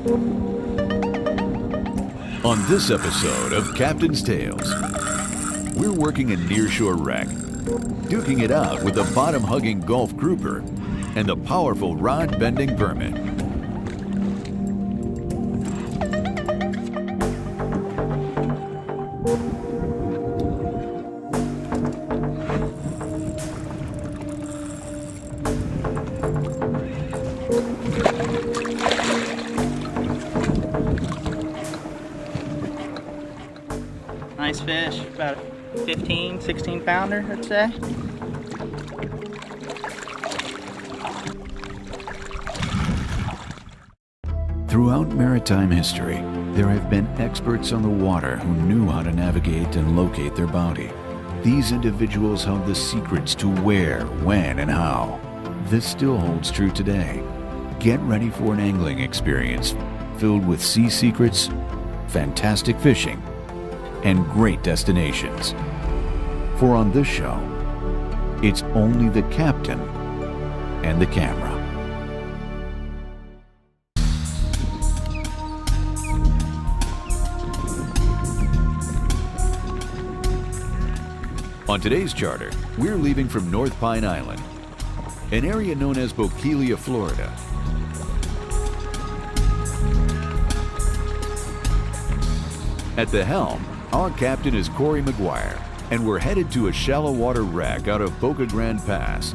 On this episode of Captain's Tales, we're working a nearshore wreck, duking it out with the bottom-hugging Gulf grouper and the powerful rod-bending permit. Nice fish, about a 15, 16 pounder, I'd say. Throughout maritime history, there have been experts on the water who knew how to navigate and locate their bounty. These individuals held the secrets to where, when, and how. This still holds true today. Get ready for an angling experience filled with sea secrets, fantastic fishing, and great destinations. For on this show, it's only the captain and the camera. On today's charter, we're leaving from North Pine Island, an area known as Boca, Florida. At the helm, our captain is Cory McGuire, and we're headed to a shallow water wreck out of Boca Grande Pass.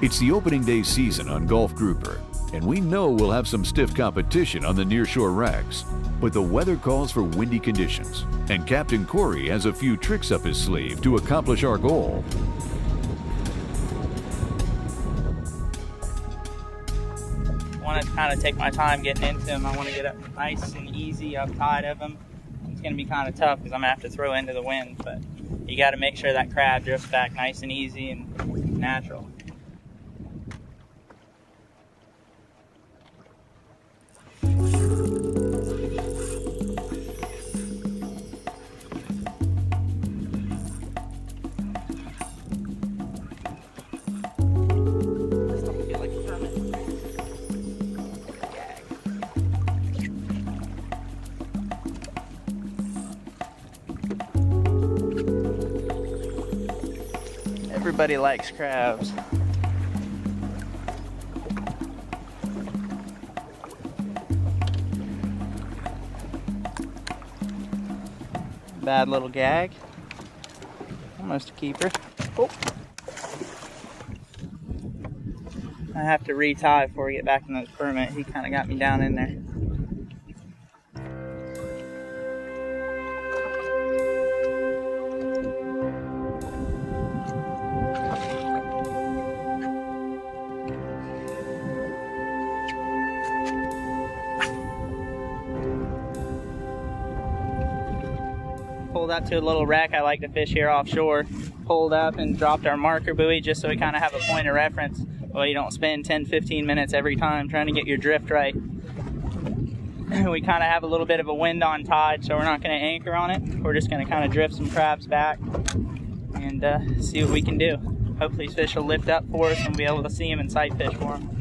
It's the opening day season on Gulf Grouper, and we know we'll have some stiff competition on the nearshore wrecks. But the weather calls for windy conditions, and Captain Cory has a few tricks up his sleeve to accomplish our goal. I want to kind of take my time getting into them. I want to get up nice and easy up tight of them. It's going to be kind of tough because I'm going to have to throw into the wind, but you got to make sure that crab drifts back nice and easy and natural. Everybody likes crabs. Bad little gag. Almost a keeper. Oh. I have to retie before we get back in those permit. He kind of got me down in there. Pulled up to a little wreck. I like to fish here offshore. Pulled up and dropped our marker buoy just so we kind of have a point of reference. Well, you don't spend 10-15 minutes every time trying to get your drift right. We kind of have a little bit of a wind on tide, so we're not going to anchor on it. We're just going to kind of drift some crabs back and see what we can do. Hopefully these fish will lift up for us and we'll be able to see them and sight fish for them.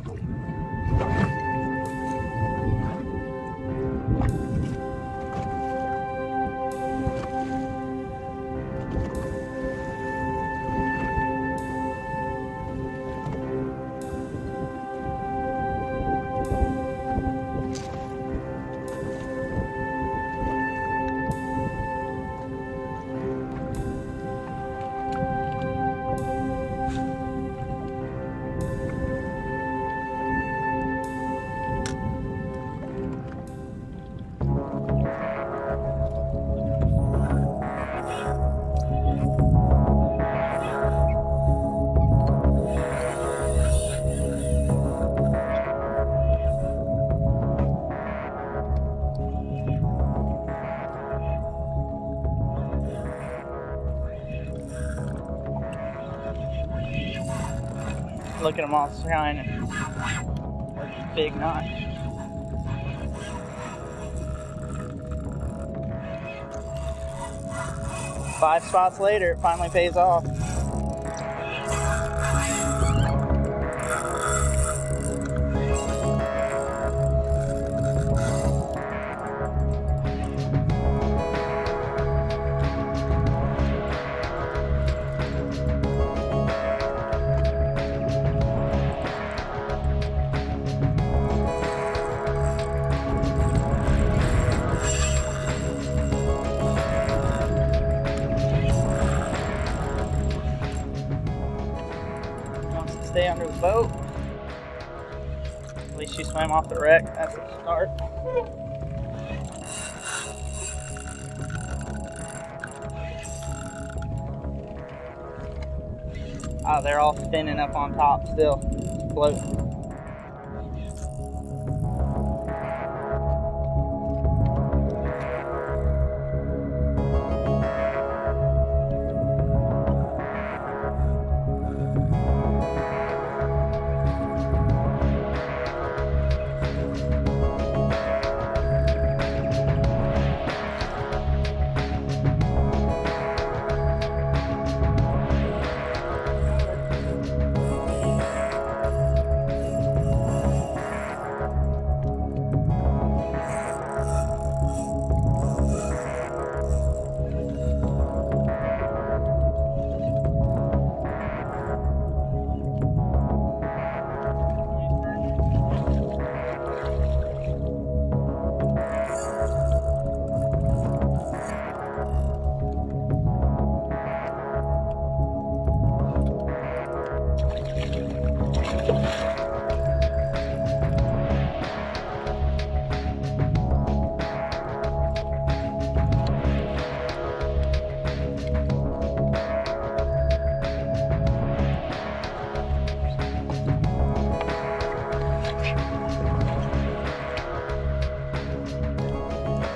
Look at them all shining. Big knot. Five spots later, it finally pays off. boat. At least she swam off the wreck. That's a start. Oh, they're all spinning up on top still, floating.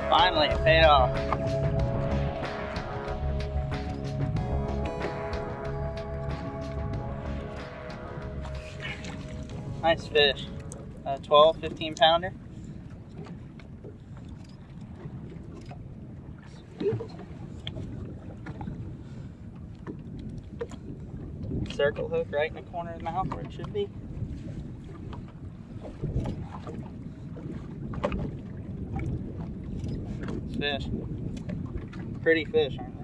Finally, it paid off. Nice fish. 12, 15 pounder. Circle hook right in the corner of the mouth where it should be. Fish. Pretty fish, aren't they?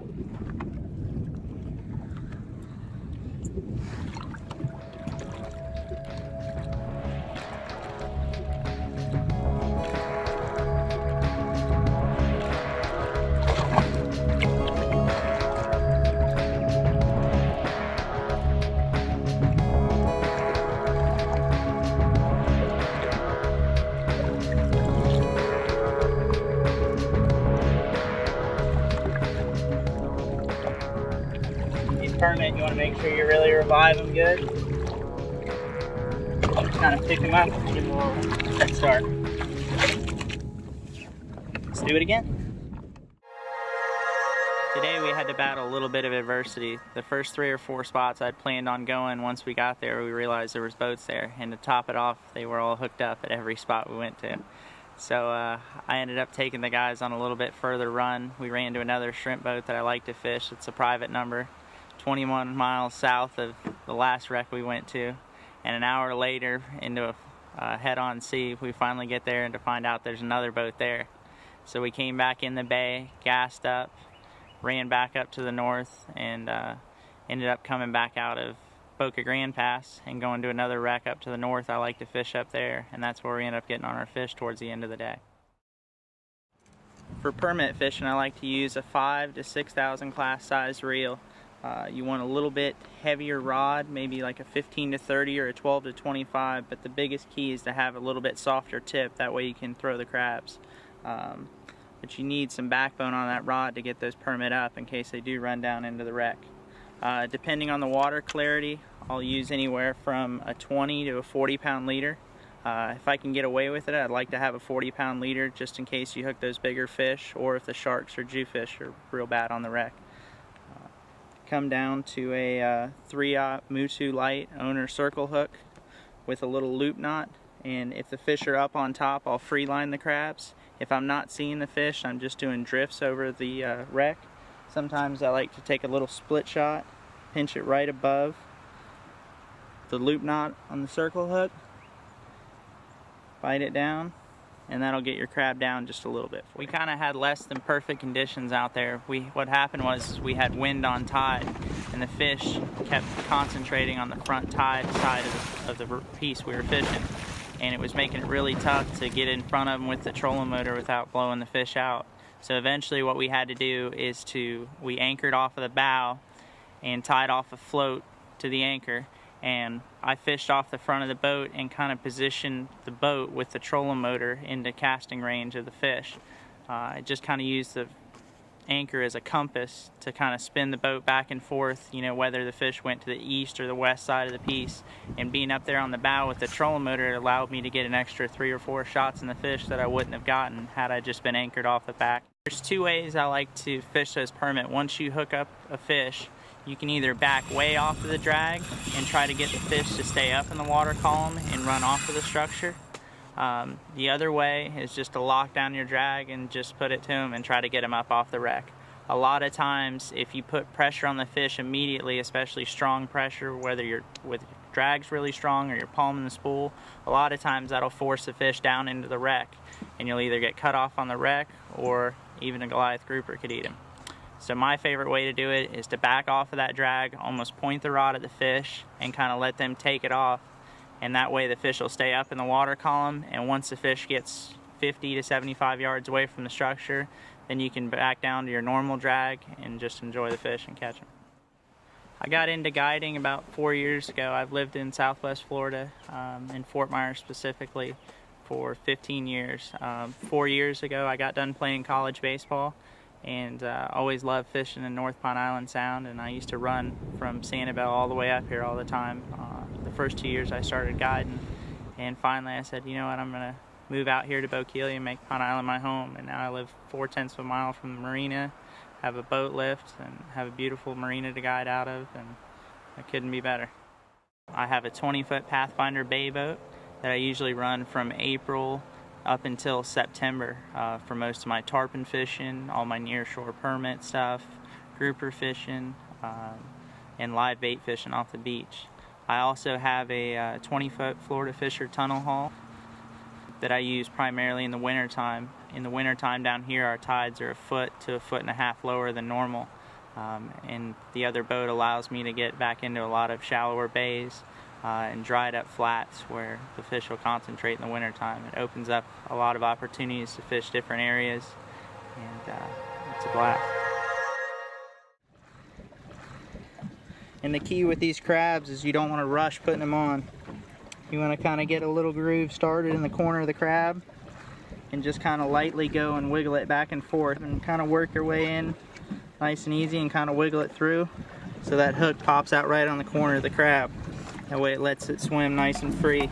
Permit, you want to make sure you really revive them good. Just kind of pick them up and give them a little head start. Let's do it again. Today we had to battle a little bit of adversity. The first 3 or 4 spots I'd planned on going, once we got there we realized there was boats there, and to top it off they were all hooked up at every spot we went to. So I ended up taking the guys on a little bit further run. We ran to another shrimp boat that I like to fish. It's a private number. 21 miles south of the last wreck we went to, and an hour later into a head-on sea we finally get there and to find out there's another boat there. So we came back in the bay, gassed up, ran back up to the north, and ended up coming back out of Boca Grande Pass and going to another wreck up to the north. I like to fish up there, and that's where we ended up getting on our fish towards the end of the day. For permit fishing, I like to use a 5,000 to 6,000 class size reel. You want a little bit heavier rod, maybe like a 15 to 30 or a 12 to 25, but the biggest key is to have a little bit softer tip. That way you can throw the crabs. But you need some backbone on that rod to get those permit up in case they do run down into the wreck. Depending on the water clarity, I'll use anywhere from a 20 to a 40 pound leader. If I can get away with it, I'd like to have a 40 pound leader just in case you hook those bigger fish or if the sharks or jewfish are real bad on the wreck. Come down to a 3/0 Mutu light owner circle hook with a little loop knot, and if the fish are up on top I'll free line the crabs. If I'm not seeing the fish, I'm just doing drifts over the wreck. Sometimes I like to take a little split shot, pinch it right above the loop knot on the circle hook, bite it down, and that'll get your crab down just a little bit. We kind of had less than perfect conditions out there. What happened was we had wind on tide, and the fish kept concentrating on the front tide side of the piece we were fishing, and it was making it really tough to get in front of them with the trolling motor without blowing the fish out. So eventually what we had to do is we anchored off of the bow and tied off a float to the anchor, and I fished off the front of the boat and kind of positioned the boat with the trolling motor into casting range of the fish. I just kind of used the anchor as a compass to kind of spin the boat back and forth, you know, whether the fish went to the east or the west side of the piece. And being up there on the bow with the trolling motor, it allowed me to get an extra 3 or 4 shots in the fish that I wouldn't have gotten had I just been anchored off the back. There's 2 ways I like to fish those permit. Once you hook up a fish, you can either back way off of the drag and try to get the fish to stay up in the water column and run off of the structure. The other way is just to lock down your drag and just put it to them and try to get them up off the wreck. A lot of times, if you put pressure on the fish immediately, especially strong pressure, whether your drag's really strong or you're palming the spool, a lot of times that'll force the fish down into the wreck, and you'll either get cut off on the wreck or even a Goliath grouper could eat him. So my favorite way to do it is to back off of that drag, almost point the rod at the fish, and kind of let them take it off. And that way the fish will stay up in the water column, and once the fish gets 50 to 75 yards away from the structure, then you can back down to your normal drag and just enjoy the fish and catch them. I got into guiding about 4 years ago. I've lived in Southwest Florida, in Fort Myers specifically, for 15 years. 4 years ago I got done playing college baseball, and always loved fishing in North Pine Island Sound, and I used to run from Sanibel all the way up here all the time. The first 2 years I started guiding, and finally I said, you know what, I'm going to move out here to Boca and make Pine Island my home. And now I live 4/10 of a mile from the marina, have a boat lift, and have a beautiful marina to guide out of, and it couldn't be better. I have a 20-foot Pathfinder bay boat that I usually run from April up until September for most of my tarpon fishing, all my near-shore permit stuff, grouper fishing, and live bait fishing off the beach. I also have a 20-foot Florida Fisher tunnel haul that I use primarily in the wintertime. In the wintertime down here, our tides are 1 foot to 1.5 feet lower than normal. And the other boat allows me to get back into a lot of shallower bays and dried up flats where the fish will concentrate in the wintertime. It opens up a lot of opportunities to fish different areas, and it's a blast. And the key with these crabs is you don't want to rush putting them on. You want to kind of get a little groove started in the corner of the crab and just kind of lightly go and wiggle it back and forth and kind of work your way in nice and easy and kind of wiggle it through so that hook pops out right on the corner of the crab. That way it lets it swim nice and free.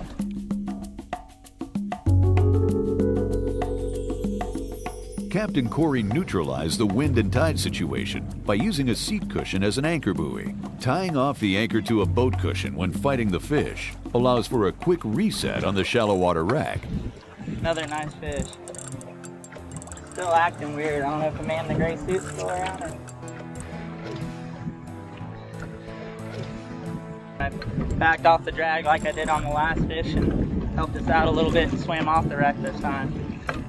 Captain Cory neutralized the wind and tide situation by using a seat cushion as an anchor buoy. Tying off the anchor to a boat cushion when fighting the fish allows for a quick reset on the shallow water rack. Another nice fish. Still acting weird. I don't know if the man in the gray suit's still around or... I backed off the drag like I did on the last fish and helped us out a little bit and swam off the wreck this time.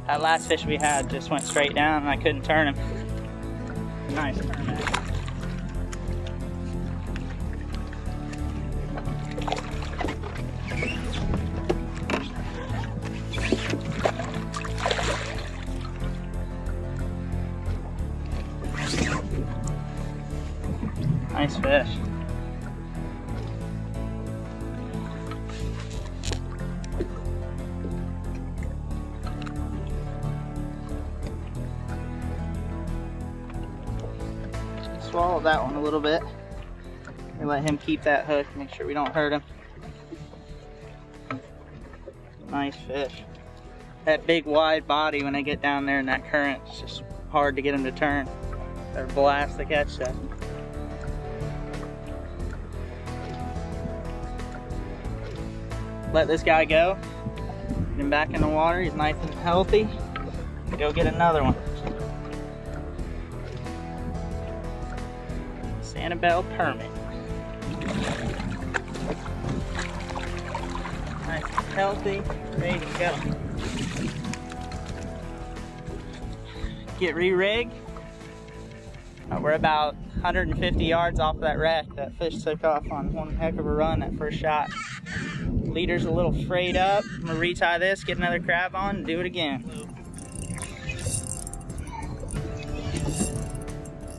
That last fish we had just went straight down and I couldn't turn him. Nice permit. Nice fish. Swallowed that one a little bit. We let him keep that hook, make sure we don't hurt him. Nice fish. That big wide body, when they get down there in that current, it's just hard to get them to turn. They're a blast to catch that. Let this guy go. Get him back in the water. He's nice and healthy. Go get another one. McGuire-Permit. Nice and healthy, ready to go. Get re-rigged. We're about 150 yards off that wreck. That fish took off on one heck of a run that first shot. Leader's a little frayed up. I'm gonna retie this, get another crab on, and do it again.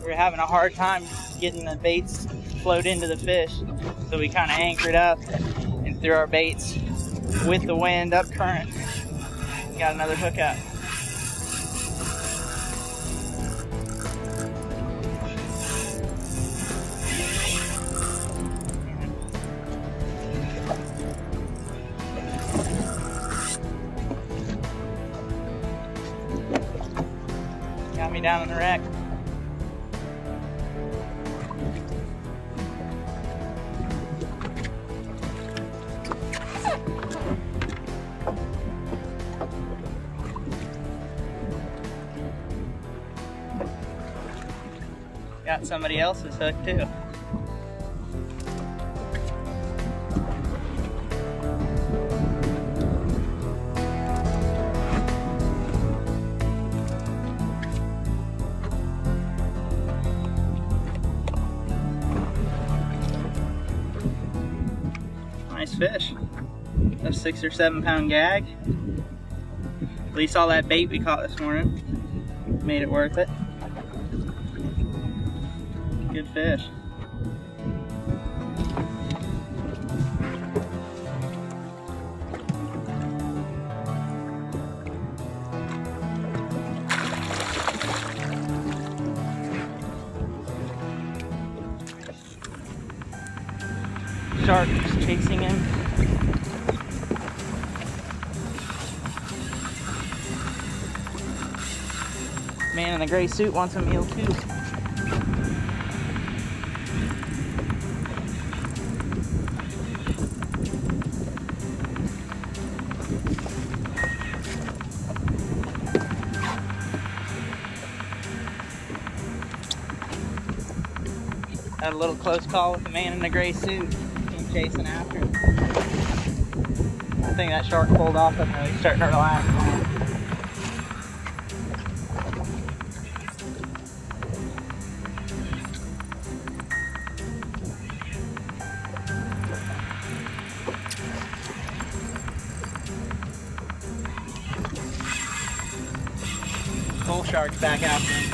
We're having a hard time getting the baits float into the fish. So we kind of anchored up and threw our baits with the wind up current. Got another hook out. Got me down in the wreck. Got somebody else's hook too. Nice fish. A 6 or 7 pound gag. At least all that bait we caught this morning made it worth it. Good fish. Shark is chasing him. Man in the gray suit wants a meal too. Had a little close call with the man in the gray suit. Came chasing after him. I think that shark pulled off and he's starting to relax. Bull shark's back after him.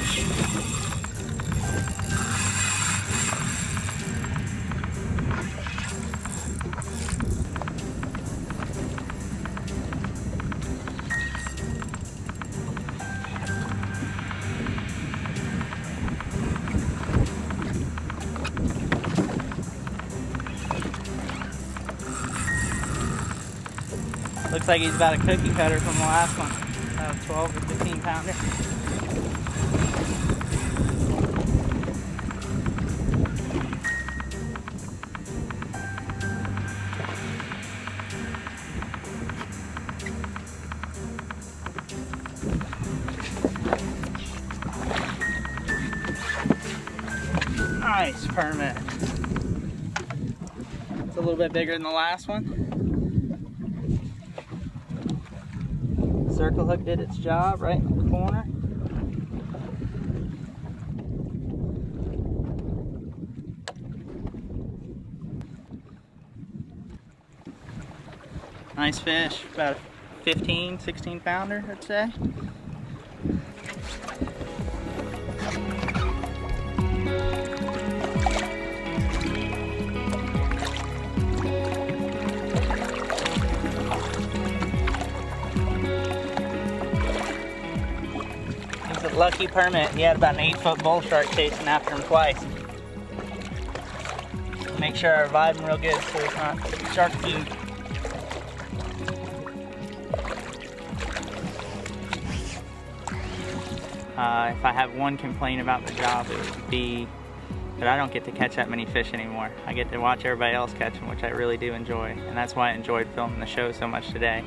Looks like he's about a cookie cutter from the last one. About a 12 or 15 pounder. Nice permit. It's a little bit bigger than the last one. Circle hook did its job right in the corner. Nice fish, about a 15, 16 pounder, I'd say. Lucky permit. He had about an 8-foot bull shark chasing after him twice. Make sure I revive him real good so it's not shark food. If I have one complaint about the job, it would be that I don't get to catch that many fish anymore. I get to watch everybody else catch them, which I really do enjoy, and that's why I enjoyed filming the show so much today.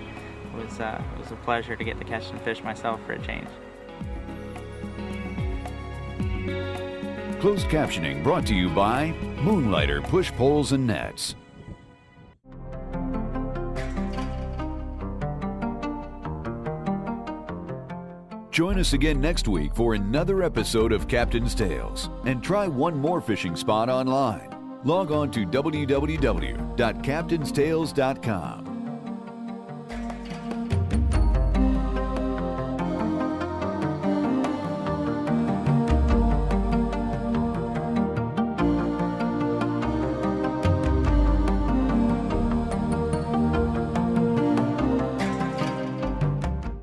It was a pleasure to get to catch some fish myself for a change. Closed captioning brought to you by Moonlighter Push Poles and Nets. Join us again next week for another episode of Captain's Tales, and try one more fishing spot online. Log on to www.captainstales.com.